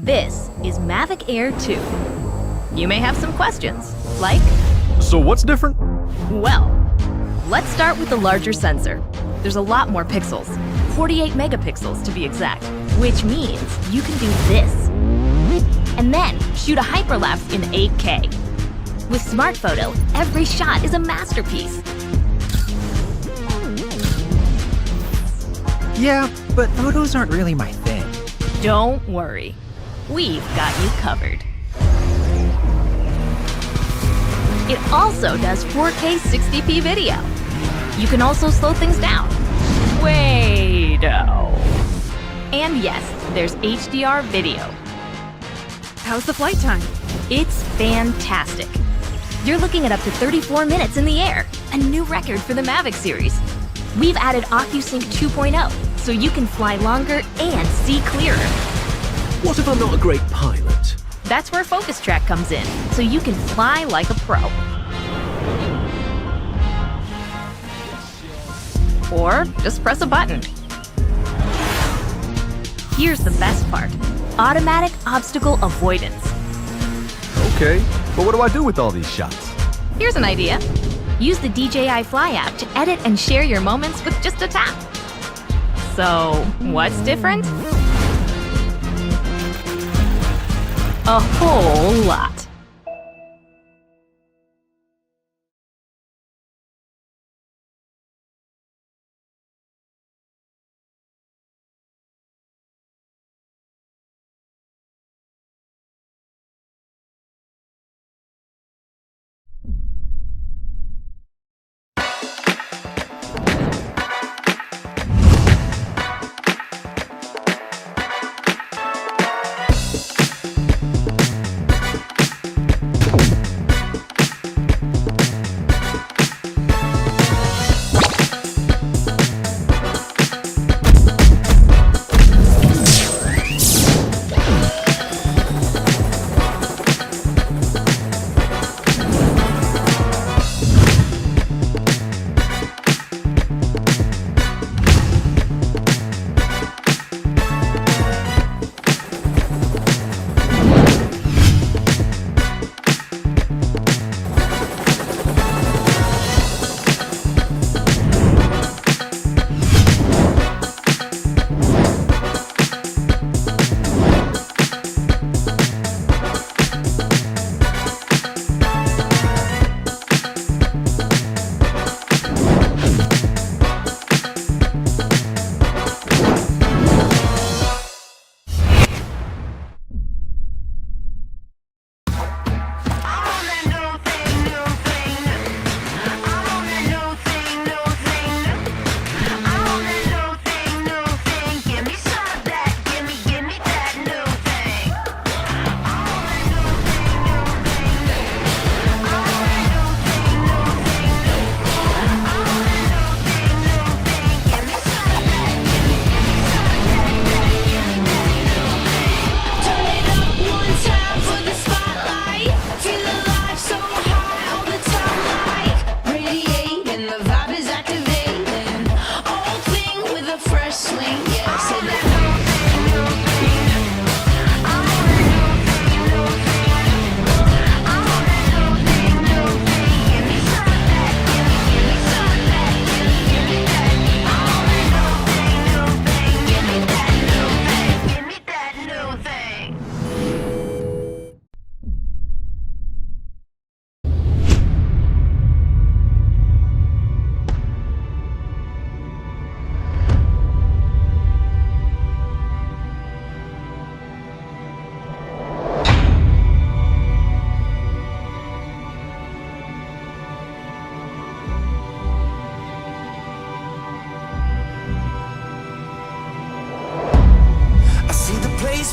This is Mavic Air 2. You may have some questions, like, So what's different? well, let's start with the larger sensor. There's a lot more pixels, 48 megapixels to be exact, which means you can do this. And then shoot a hyperlapse in 8K. With Smart Photo, every shot is a masterpiece. Yeah, but photos aren't really my thing. Don't worry, we've got you covered. It also does 4K 60p video. You can also slow things down. Way-do. And yes, there's HDR video. How's the flight time? It's fantastic. You're looking at up to 34 minutes in the air, a new record for the Mavic series. We've added OcuSync 2.0, so you can fly longer and see clearer. What if I'm not a great pilot? That's where Focus Track comes in, so you can fly like a pro. Or just press a button. Here's the best part: automatic obstacle avoidance. Okay, but what do I do with all these shots? Here's an idea. Use the DJI Fly app to edit and share your moments with just a tap. So, what's different? A whole lot.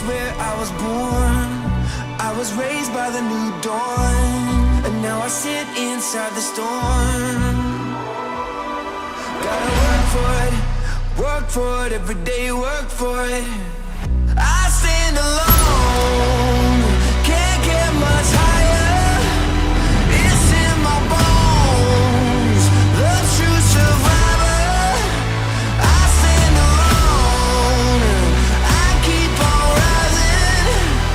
Where I was born, I was raised by the new dawn, and now I sit inside the storm. Gotta work for it, every day work for it. I stand alone, can't get much higher. It's in my bones, the true survivor. I stand alone, I keep on rising.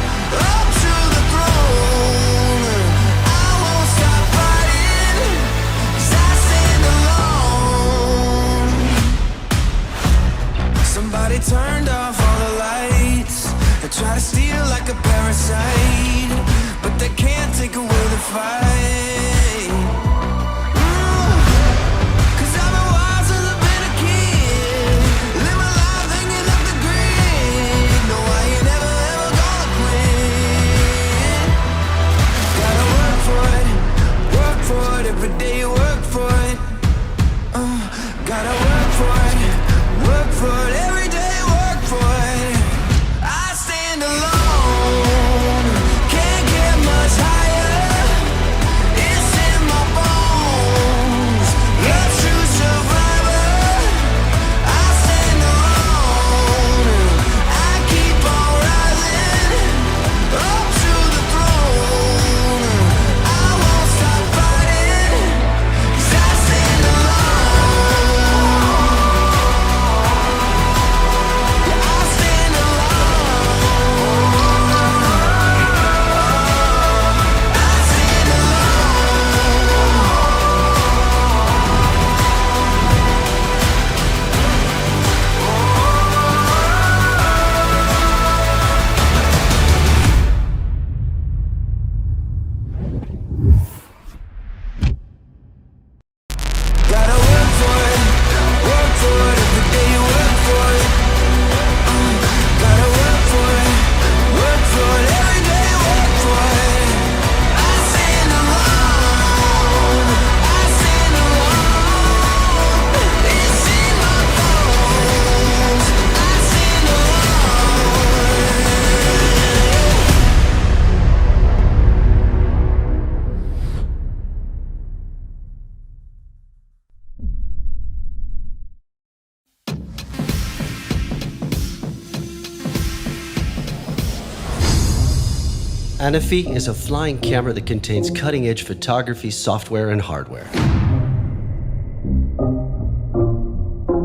ANAFI is a flying camera that contains cutting-edge photography software and hardware.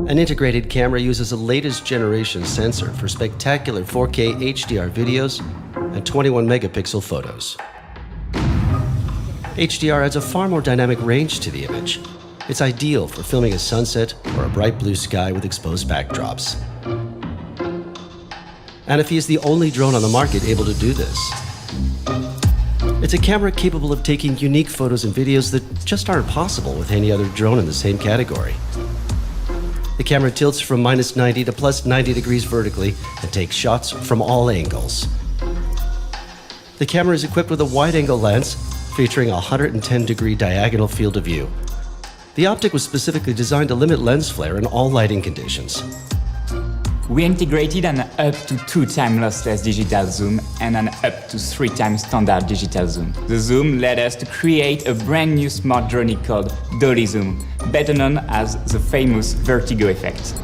An integrated camera uses a latest generation sensor for spectacular 4K HDR videos and 21 megapixel photos. HDR adds a far more dynamic range to the image. It's ideal for filming a sunset or a bright blue sky with exposed backdrops. ANAFI is the only drone on the market able to do this. It's a camera capable of taking unique photos and videos that just aren't possible with any other drone in the same category. The camera tilts from -90 to +90 degrees vertically and takes shots from all angles. The camera is equipped with a wide-angle lens featuring a 110-degree diagonal field of view. The optic was specifically designed to limit lens flare in all lighting conditions. We integrated an up to 2 times lossless digital zoom and an up to 3 times standard digital zoom. The zoom led us to create a brand new smart drone called Dolly Zoom, better known as the famous vertigo effect.